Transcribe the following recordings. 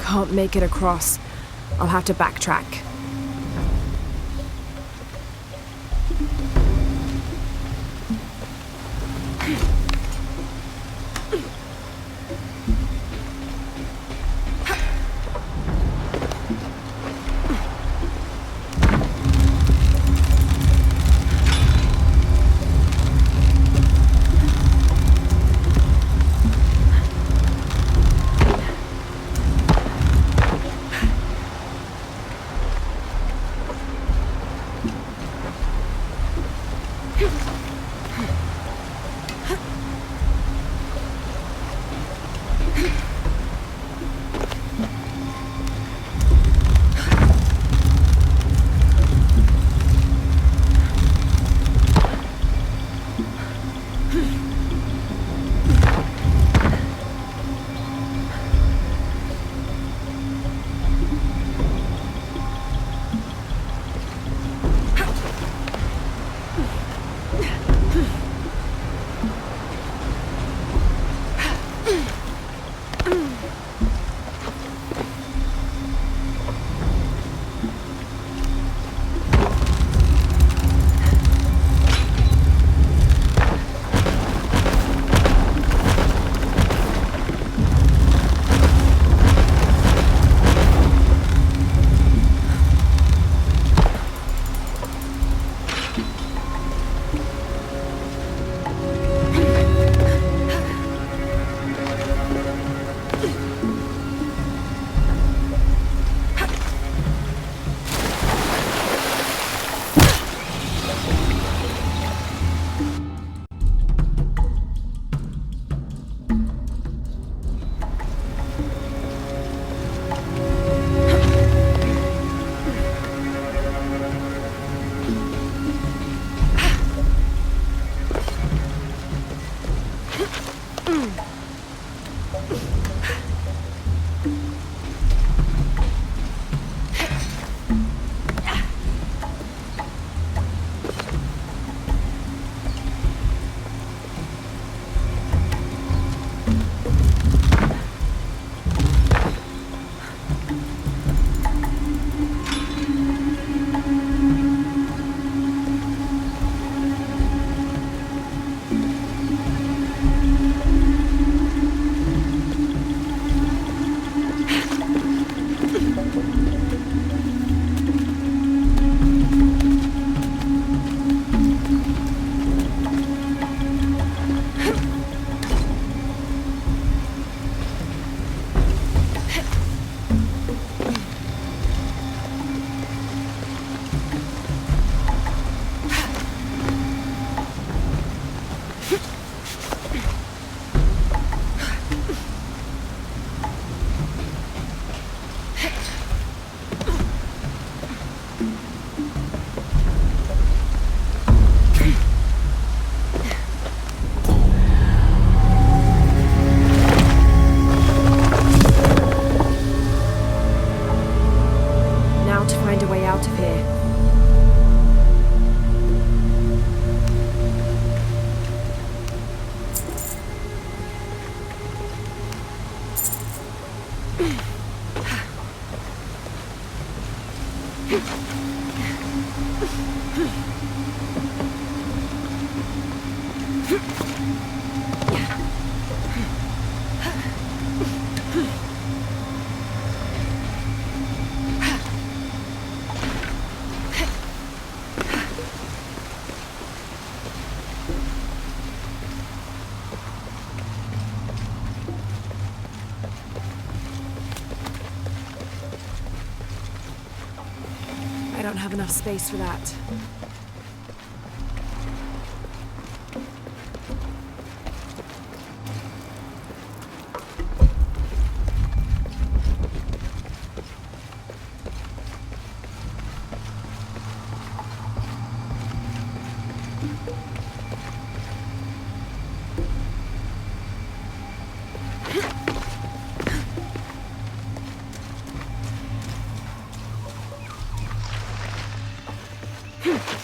can't make it across. I'll have to backtrack. I don't have enough space for that. Hmm.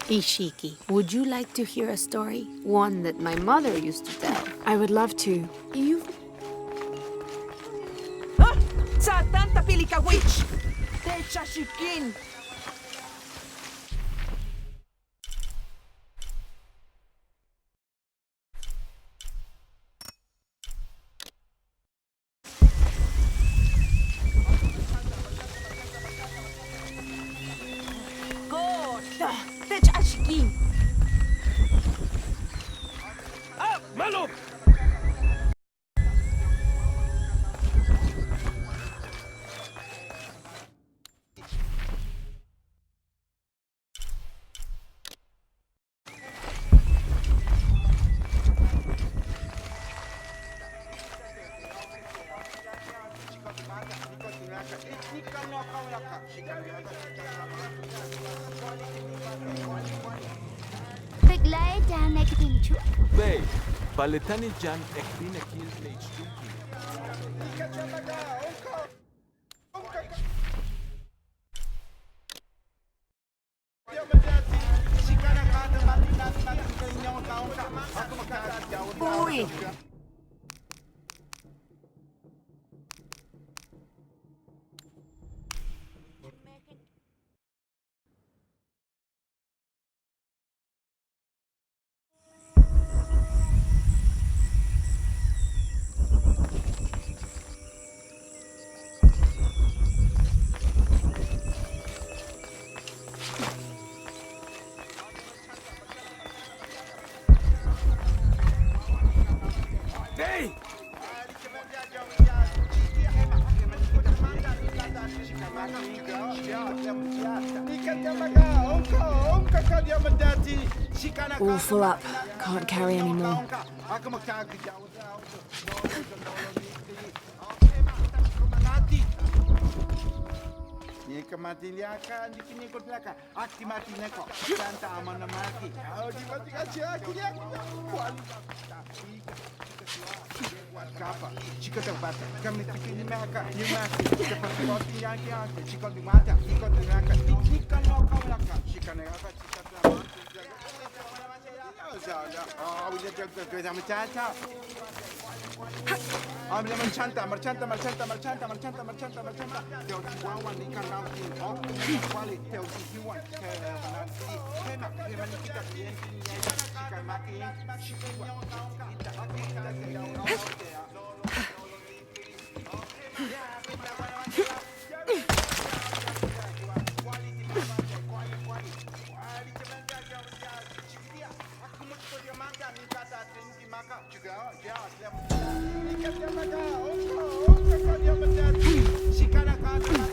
Ishiki, would you like to hear a story? One that my mother used to tell. I would love to. You've... Ah! Sa tanta pilika witch! Techa shikin! God! Techa shikin! Ah! Malum! Bigla dan nagdinchu. Bey, paletani jan ekbine kil leichdunki. Uy! Hey! All full up. Can't carry anymore.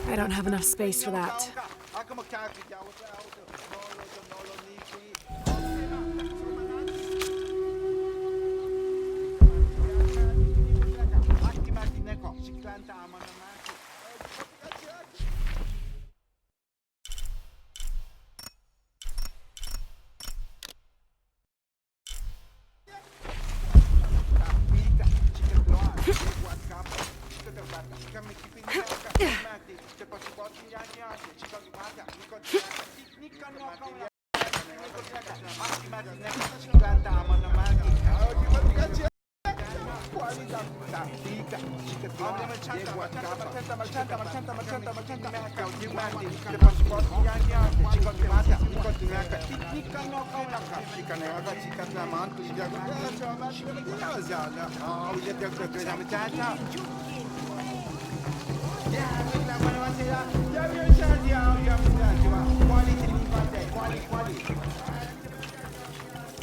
I don't have enough space for that.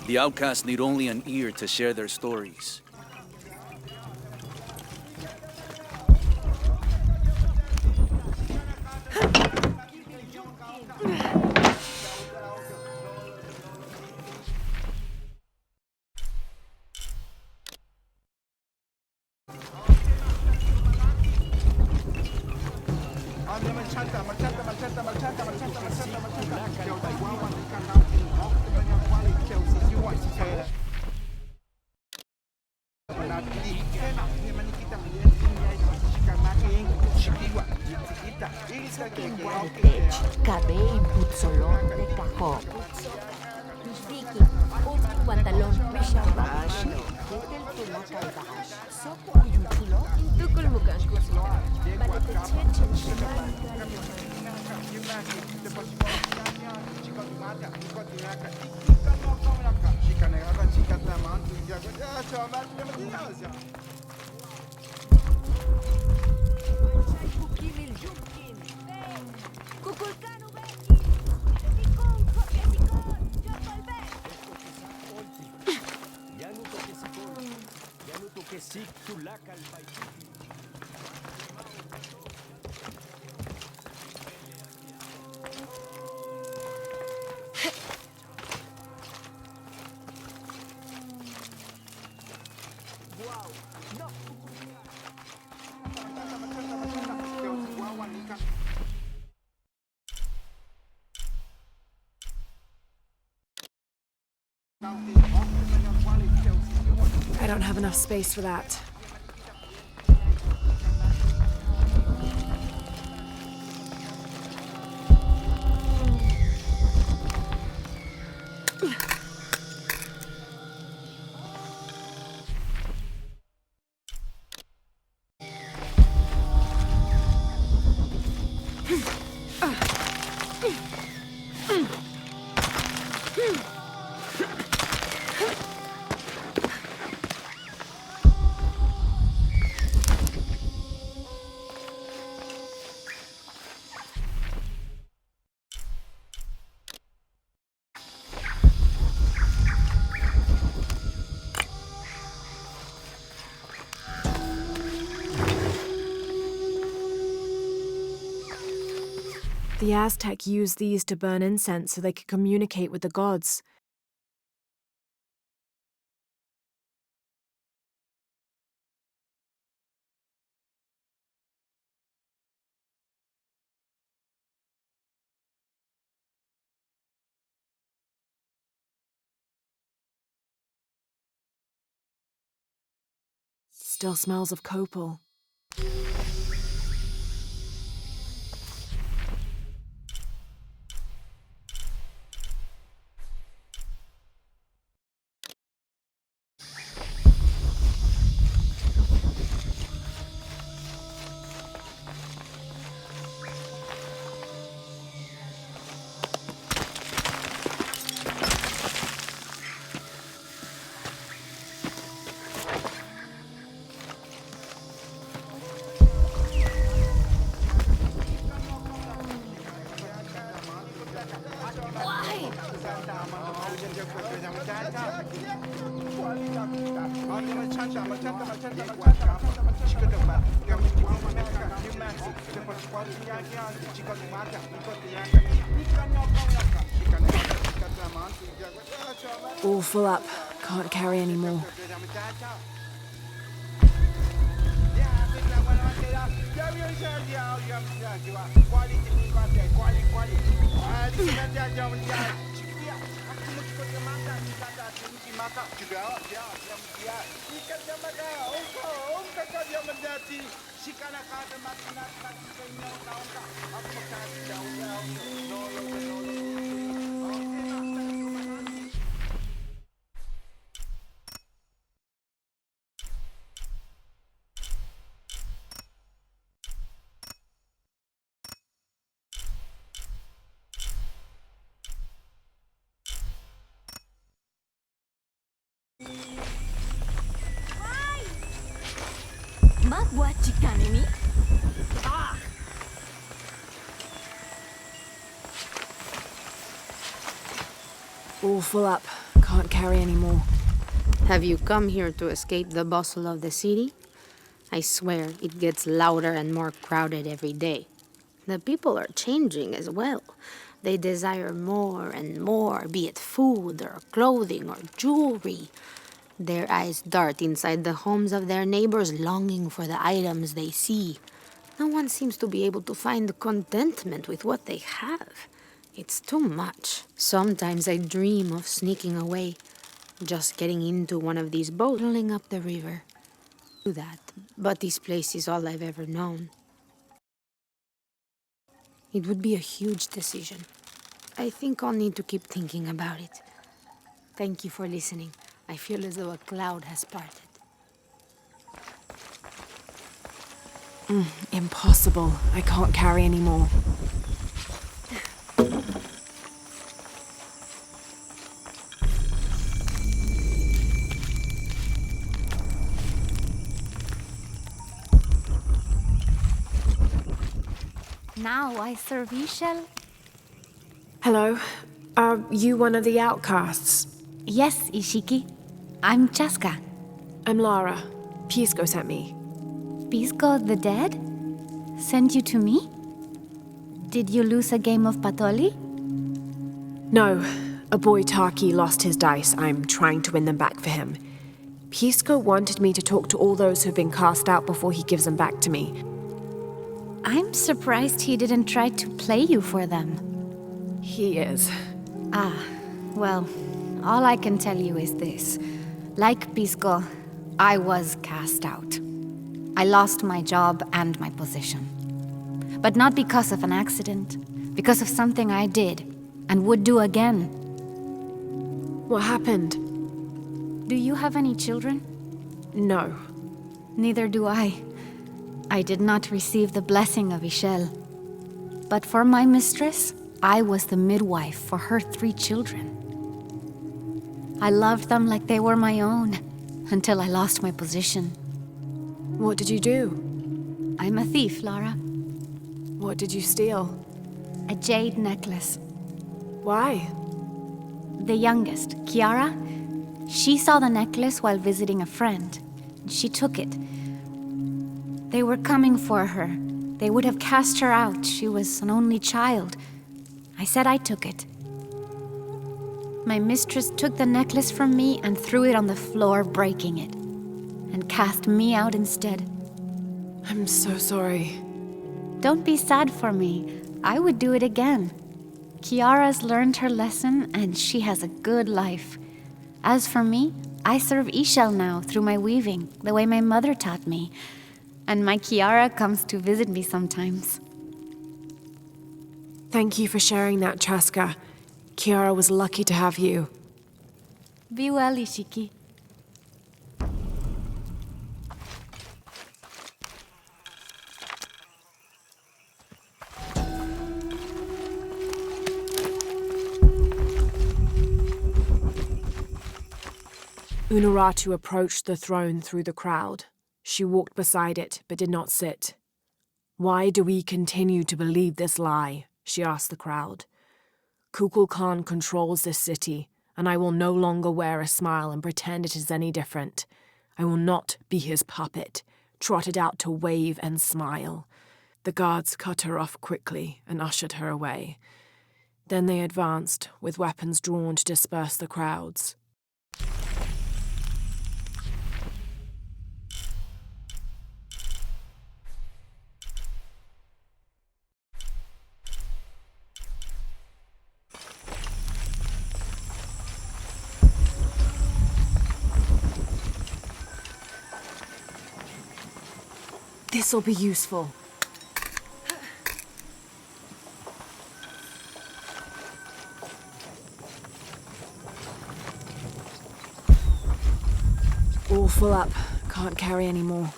The outcasts need only an ear to share their stories. Cabell, Puzzolón, de Cajó. Viking, Umki Guantalón, Mishabash, Ketel Tulaca y Bahash, Sopo Uyuchulo, Intukul Mukankus, Balete Chechen, Kukulkanu Beki, Etikon, Kopietikon, Jopolbe. I don't have enough space for that. The Aztec used these to burn incense so they could communicate with the gods. Still smells of copal. All full up. Can't carry any more. Magwa chikane ni. All full up. Can't carry any more. Have you come here to escape the bustle of the city? I swear, it gets louder and more crowded every day. The people are changing as well. They desire more and more, be it food or clothing or jewelry. Their eyes dart inside the homes of their neighbors, longing for the items they see. No one seems to be able to find contentment with what they have. It's too much. Sometimes I dream of sneaking away, just getting into one of these boats, rolling up the river. Do that, but this place is all I've ever known. It would be a huge decision. I think I'll need to keep thinking about it. Thank you for listening. I feel as though a cloud has parted. Impossible. I can't carry any more. Now I serve Ishel. Hello. Are you one of the outcasts? Yes, Ishiki. I'm Chaska. I'm Lara. Pisco sent me. Pisco the dead? Sent you to me? Did you lose a game of Patoli? No. A boy Taki lost his dice. I'm trying to win them back for him. Pisco wanted me to talk to all those who've been cast out before he gives them back to me. I'm surprised he didn't try to play you for them. He is. Well, all I can tell you is this. Like Pisco, I was cast out. I lost my job and my position. But not because of an accident, because of something I did and would do again. What happened? Do you have any children? No. Neither do I. I did not receive the blessing of Ishel. But for my mistress, I was the midwife for her 3 children. I loved them like they were my own, until I lost my position. What did you do? I'm a thief, Lara. What did you steal? A jade necklace. Why? The youngest, Kiara, she saw the necklace while visiting a friend. She took it. They were coming for her. They would have cast her out. She was an only child. I said I took it. My mistress took the necklace from me and threw it on the floor, breaking it, and cast me out instead. I'm so sorry. Don't be sad for me. I would do it again. Kiara's learned her lesson, and she has a good life. As for me, I serve Ishel now through my weaving, the way my mother taught me. And my Kiara comes to visit me sometimes. Thank you for sharing that, Chaska. Kiara was lucky to have you. Be well, Ishiki. Unuratu approached the throne through the crowd. She walked beside it, but did not sit. Why do we continue to believe this lie? She asked the crowd. Kukulkan controls this city, and I will no longer wear a smile and pretend it is any different. I will not be his puppet, trotted out to wave and smile. The guards cut her off quickly and ushered her away. Then they advanced, with weapons drawn to disperse the crowds. This'll be useful. All full up. Can't carry any more.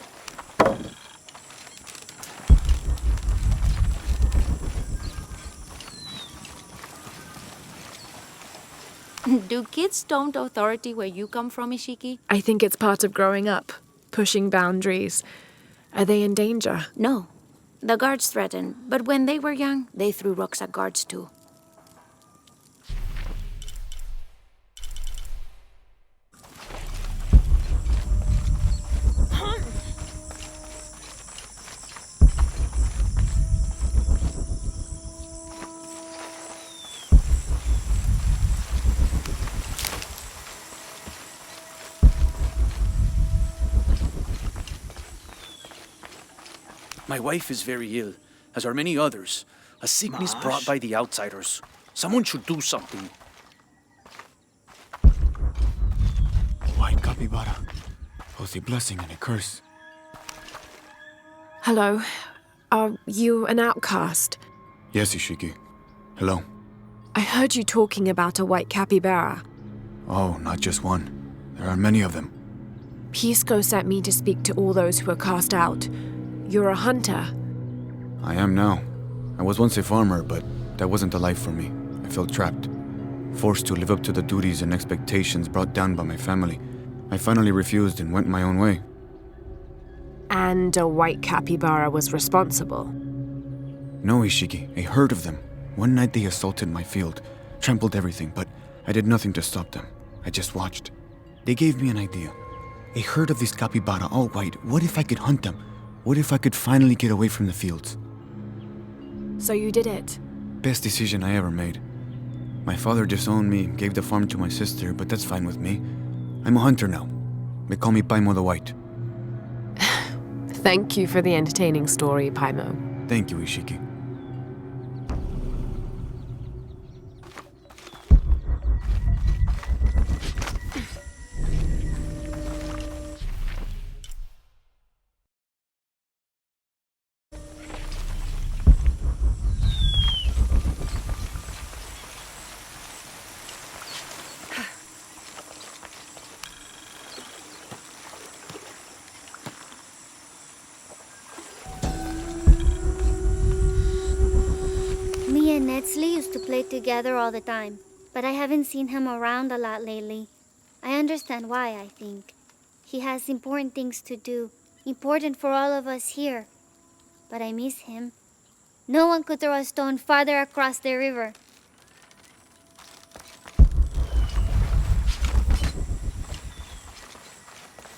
Do kids don't authority where you come from, Ishiki? I think it's part of growing up, pushing boundaries. Are they in danger? No. The guards threaten, but when they were young, they threw rocks at guards too. My wife is very ill, as are many others. A sickness brought by the outsiders. Someone should do something. White capybara. Both a blessing and a curse. Hello. Are you an outcast? Yes, Ishiki. Hello. I heard you talking about a white capybara. Oh, not just one. There are many of them. Pisco sent me to speak to all those who are cast out. You're a hunter. I am now. I was once a farmer, but that wasn't the life for me. I felt trapped. Forced to live up to the duties and expectations brought down by my family. I finally refused and went my own way. And a white capybara was responsible. No, Ishiki, a herd of them. One night they assaulted my field, trampled everything, but I did nothing to stop them. I just watched. They gave me an idea. A herd of these capybara, all white. What if I could hunt them? What if I could finally get away from the fields? So you did it. Best decision I ever made. My father disowned me, gave the farm to my sister, but that's fine with me. I'm a hunter now. They call me Paimo the White. Thank you for the entertaining story, Paimo. Thank you, Ishiki. Me and Netsley used to play together all the time, but I haven't seen him around a lot lately. I understand why, I think. He has important things to do, important for all of us here. But I miss him. No one could throw a stone farther across the river.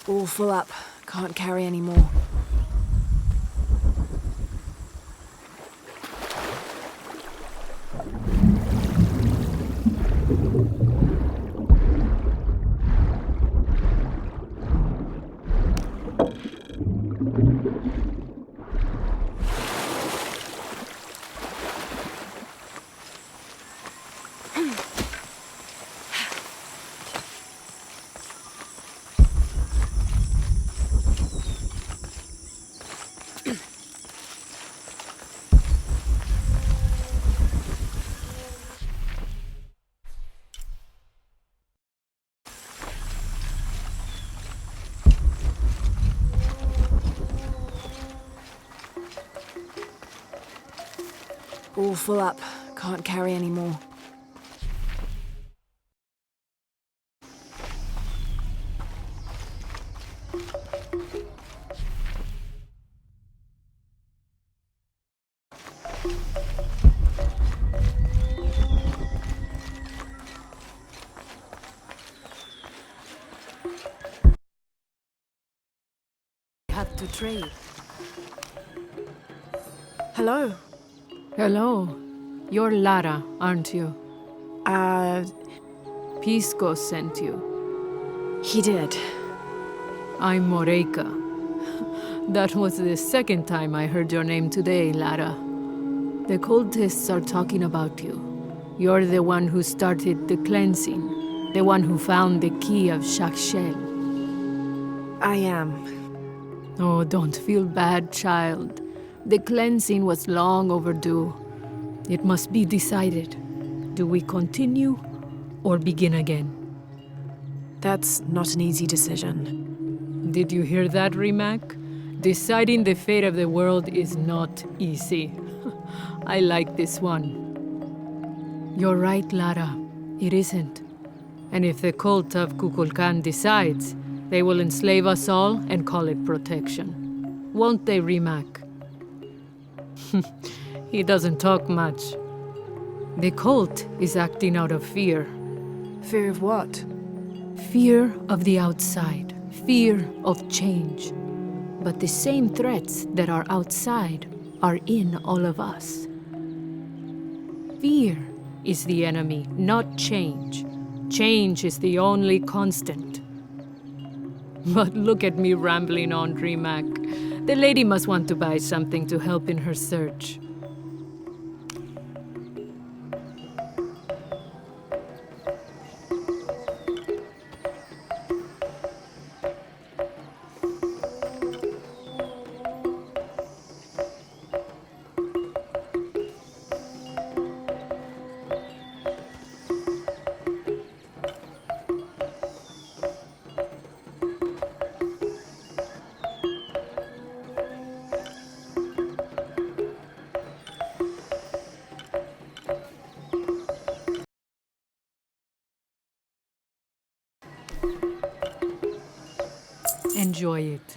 All full up. Can't carry any more. All full up. Can't carry any more. have to trade. Hello. Hello. You're Lara, aren't you? Pisco sent you. He did. I'm Moreika. That was the second time I heard your name today, Lara. The cultists are talking about you. You're the one who started the cleansing, the one who found the key of Shakshel. I am. Oh, don't feel bad, child. The cleansing was long overdue. It must be decided. Do we continue or begin again? That's not an easy decision. Did you hear that, Rimac? Deciding the fate of the world is not easy. I like this one. You're right, Lara. It isn't. And if the cult of Kukulkan decides, they will enslave us all and call it protection. Won't they, Rimac? He doesn't talk much. The cult is acting out of fear. Fear of what? Fear of the outside. Fear of change. But the same threats that are outside are in all of us. Fear is the enemy, not change. Change is the only constant. But look at me rambling on, Rimac. The lady must want to buy something to help in her search. Enjoy it.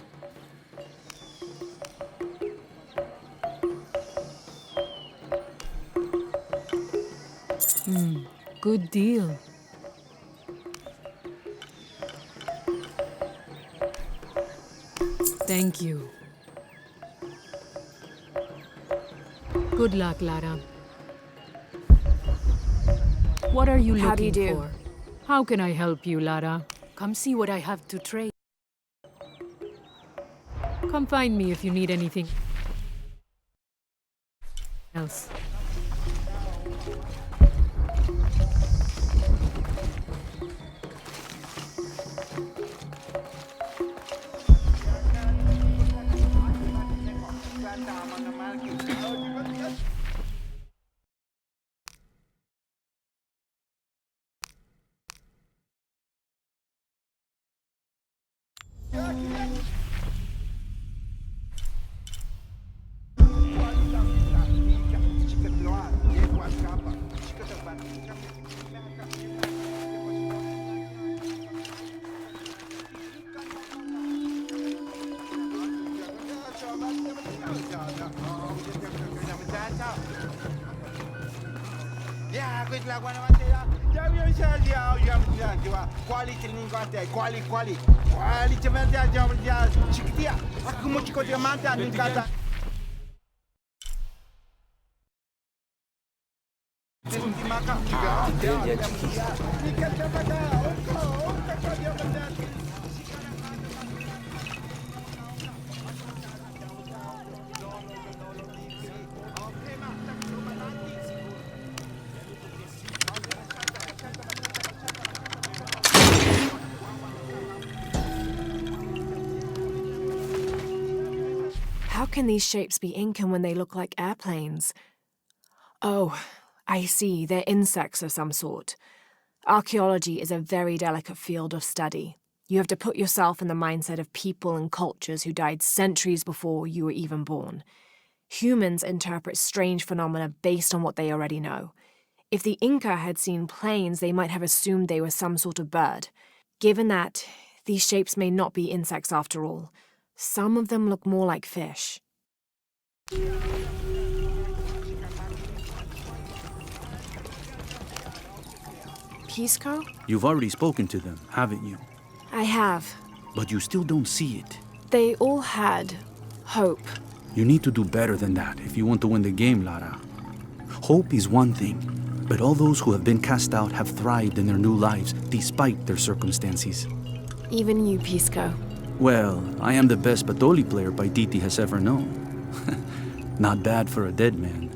Good deal. Thank you. Good luck, Lara. What are you How do looking you do? for? How can I help you, Lara? Come see what I have to trade. Come find me if you need anything else. How can these shapes be Incan when they look like airplanes? Oh, I see. They're insects of some sort. Archaeology is a very delicate field of study. You have to put yourself in the mindset of people and cultures who died centuries before you were even born. Humans interpret strange phenomena based on what they already know. If the Inca had seen planes, they might have assumed they were some sort of bird. Given that, these shapes may not be insects after all. Some of them look more like fish. Pisco? You've already spoken to them, haven't you? I have. But you still don't see it. They all had hope. You need to do better than that if you want to win the game, Lara. Hope is one thing, but all those who have been cast out have thrived in their new lives despite their circumstances. Even you, Pisco. Well, I am the best Batoli player Paititi has ever known. Not bad for a dead man.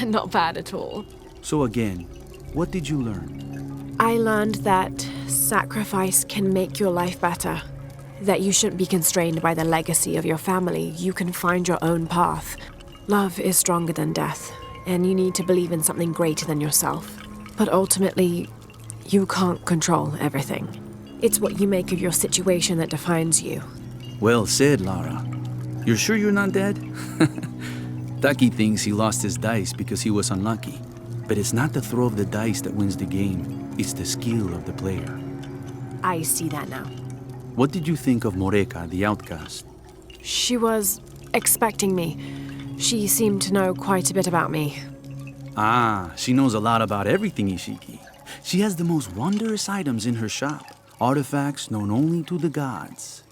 Not bad at all. So again, what did you learn? I learned that sacrifice can make your life better. That you shouldn't be constrained by the legacy of your family. You can find your own path. Love is stronger than death, and you need to believe in something greater than yourself. But ultimately, you can't control everything. It's what you make of your situation that defines you. Well said, Lara. You're sure you're not dead? Taki thinks he lost his dice because he was unlucky. But it's not the throw of the dice that wins the game. It's the skill of the player. I see that now. What did you think of Moreka, the outcast? She was expecting me. She seemed to know quite a bit about me. Ah, she knows a lot about everything, Ishiki. She has the most wondrous items in her shop. Artifacts known only to the gods.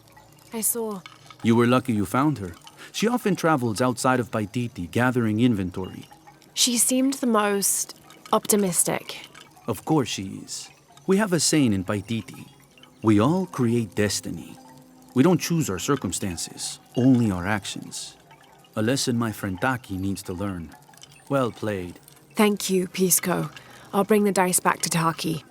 I saw. You were lucky you found her. She often travels outside of Paititi, gathering inventory. She seemed the most optimistic. Of course she is. We have a saying in Paititi. We all create destiny. We don't choose our circumstances, only our actions. A lesson my friend Taki needs to learn. Well played. Thank you, Pisco. I'll bring the dice back to Taki.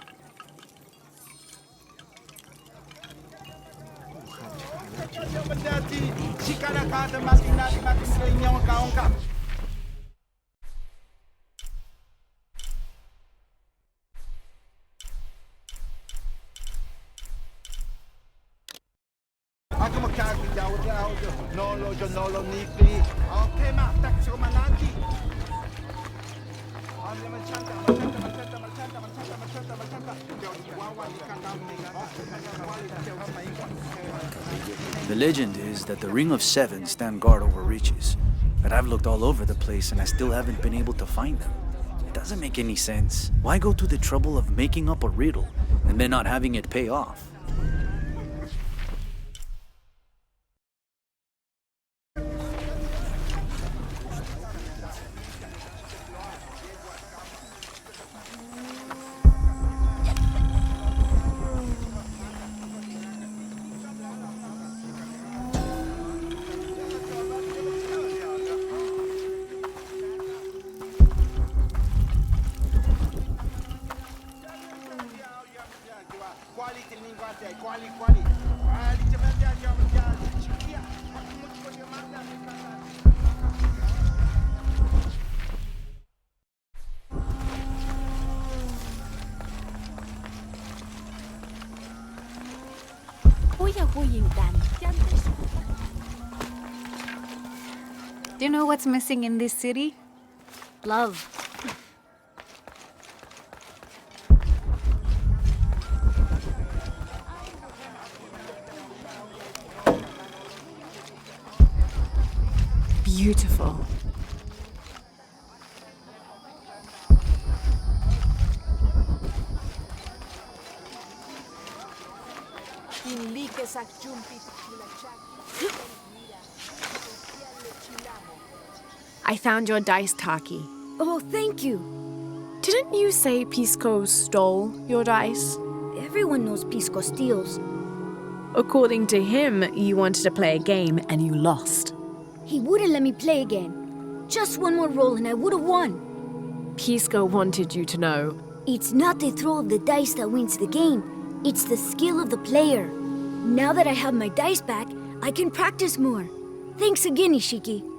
The legend is that the Ring of Seven stand guard over riches. But I've looked all over the place and I still haven't been able to find them. It doesn't make any sense. Why go to the trouble of making up a riddle and then not having it pay off? Do you know what's missing in this city? Love. Beautiful. I found your dice, Taki. Oh, thank you. Didn't you say Pisco stole your dice? Everyone knows Pisco steals. According to him, you wanted to play a game and you lost. He wouldn't let me play again. Just one more roll and I would have won. Pisco wanted you to know. It's not the throw of the dice that wins the game. It's the skill of the player. Now that I have my dice back, I can practice more. Thanks again, Ishiki.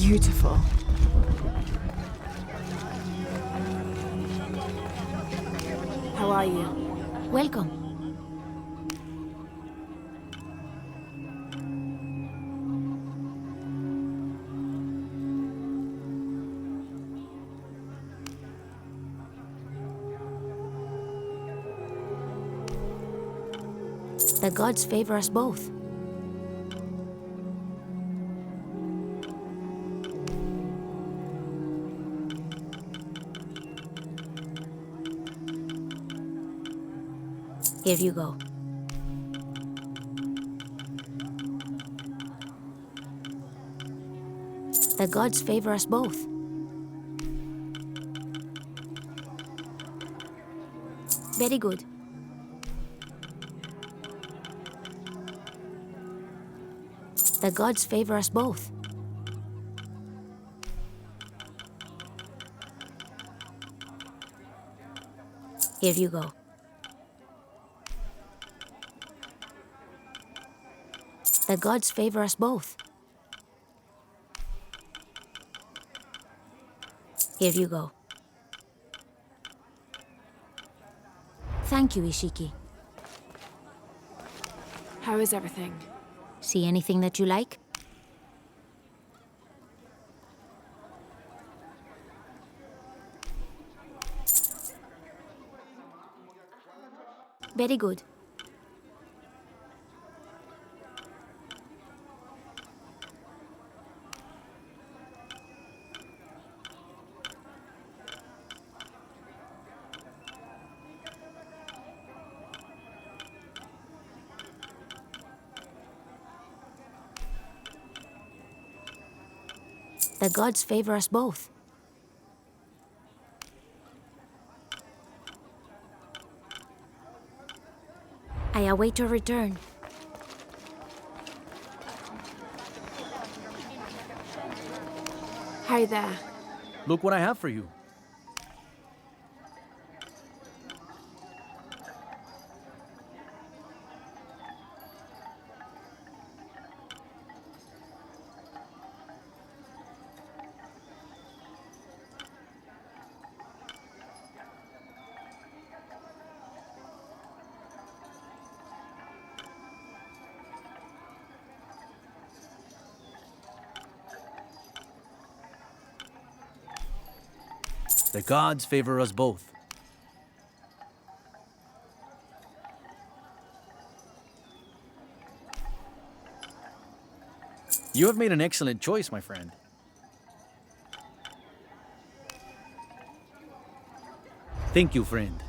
Beautiful. How are you? Welcome. The gods favor us both. Here you go. The gods favor us both. Very good. The gods favor us both. Here you go. The gods favor us both. Here you go. Thank you, Ishiki. How is everything? See anything that you like? Very good. The gods favor us both. I await your return. Hi there. Look what I have for you. The gods favor us both. You have made an excellent choice, my friend. Thank you, friend.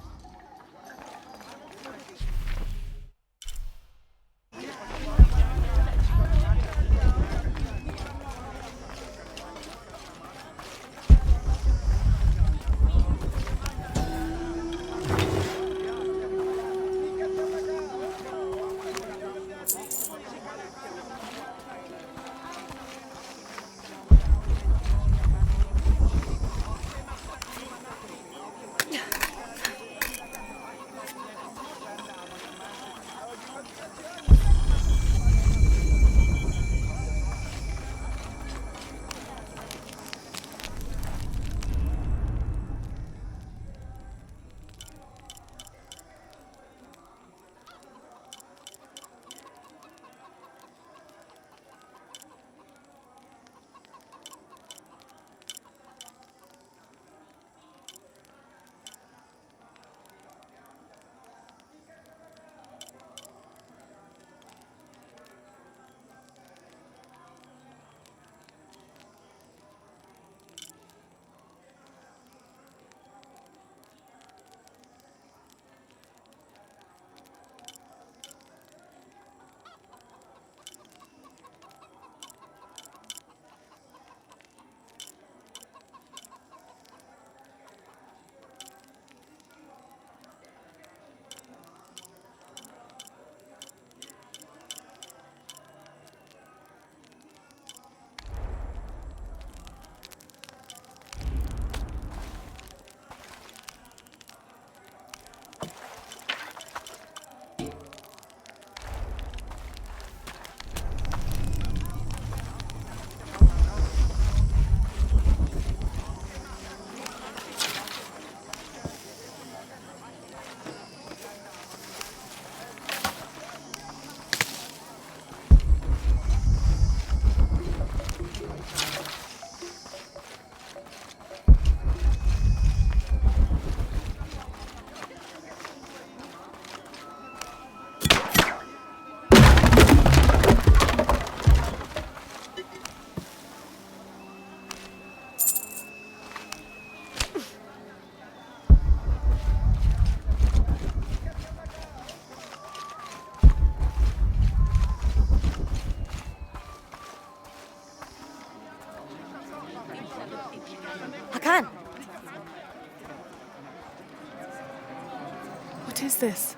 is this?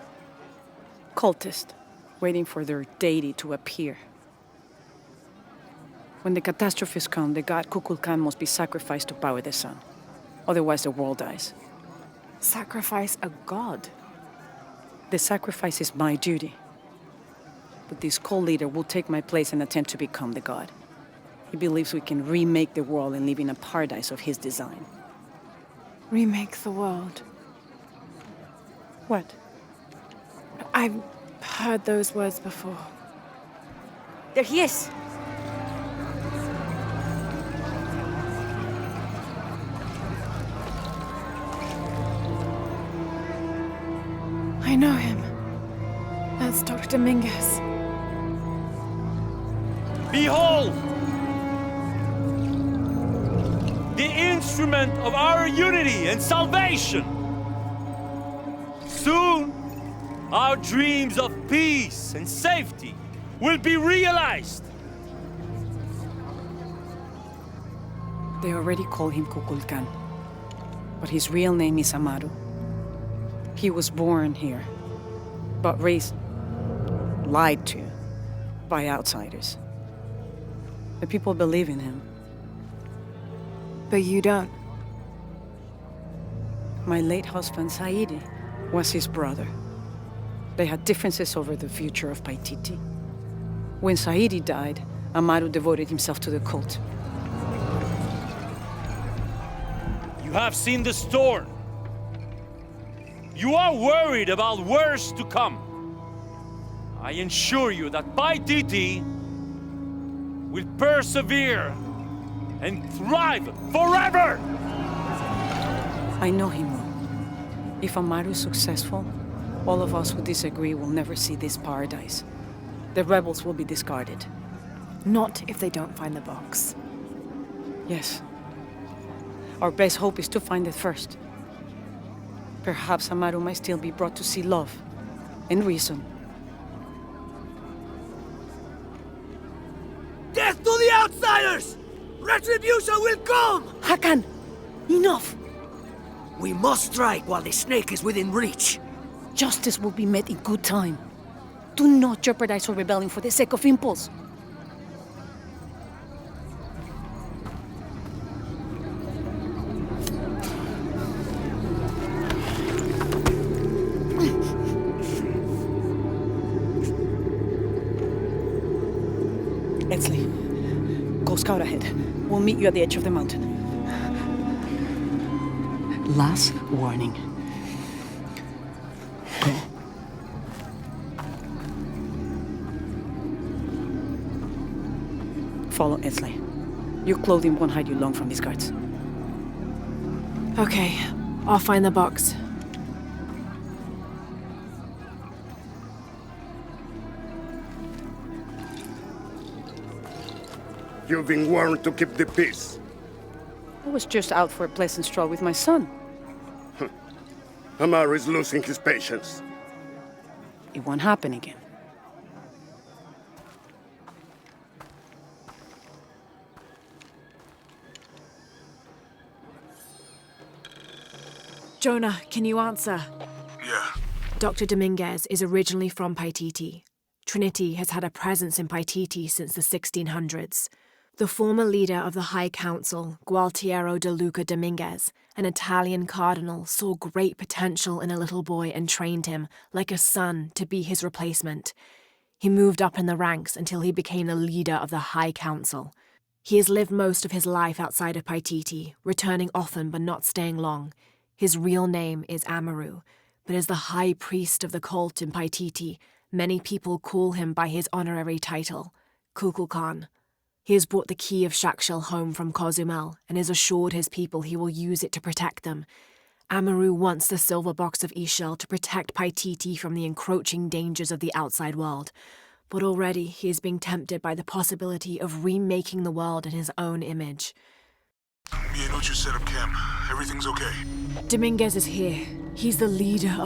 Cultist, waiting for their deity to appear. When the catastrophes come, the god Kukulkan must be sacrificed to power the sun. Otherwise, the world dies. Sacrifice a god? The sacrifice is my duty. But this cult leader will take my place and attempt to become the god. He believes we can remake the world and live in a paradise of his design. Remake the world. What? I've heard those words before. There he is! I know him. That's Dr. Dominguez. Behold! The instrument of our unity and salvation! Soon, our dreams of peace and safety will be realized! They already call him Kukulkan, but his real name is Amaru. He was born here, but raised, lied to, by outsiders. The people believe in him. But you don't. My late husband, Saidi, was his brother. They had differences over the future of Paititi. When Saidi died, Amaru devoted himself to the cult. You have seen the storm. You are worried about worse to come. I assure you that Paititi will persevere and thrive forever! I know he will. If Amaru is successful, all of us who disagree will never see this paradise. The rebels will be discarded. Not if they don't find the box. Yes. Our best hope is to find it first. Perhaps Amaru might still be brought to see love and reason. Death to the outsiders! Retribution will come! Hakan! Enough! We must strike while the snake is within reach. Justice will be met in good time. Do not jeopardize our rebellion for the sake of impulse. Edsley, go scout ahead. We'll meet you at the edge of the mountain. Last warning. Go. Follow Edsley. Your clothing won't hide you long from these guards. Okay, I'll find the box. You've been warned to keep the peace. I was just out for a pleasant stroll with my son. Amaru is losing his patience. It won't happen again. Jonah, can you answer? Yeah. Dr. Dominguez is originally from Paititi. Trinity has had a presence in Paititi since the 1600s. The former leader of the High Council, Gualtiero de Luca Dominguez, an Italian cardinal, saw great potential in a little boy and trained him, like a son, to be his replacement. He moved up in the ranks until he became the leader of the High Council. He has lived most of his life outside of Paititi, returning often but not staying long. His real name is Amaru, but as the high priest of the cult in Paititi, many people call him by his honorary title, Kukulkan. He has brought the key of Shakshel home from Cozumel and has assured his people he will use it to protect them. Amaru wants the silver box of Ishel to protect Paititi from the encroaching dangers of the outside world, but already he is being tempted by the possibility of remaking the world in his own image. You know what you set up camp. Everything's okay. Dominguez is here. He's the leader of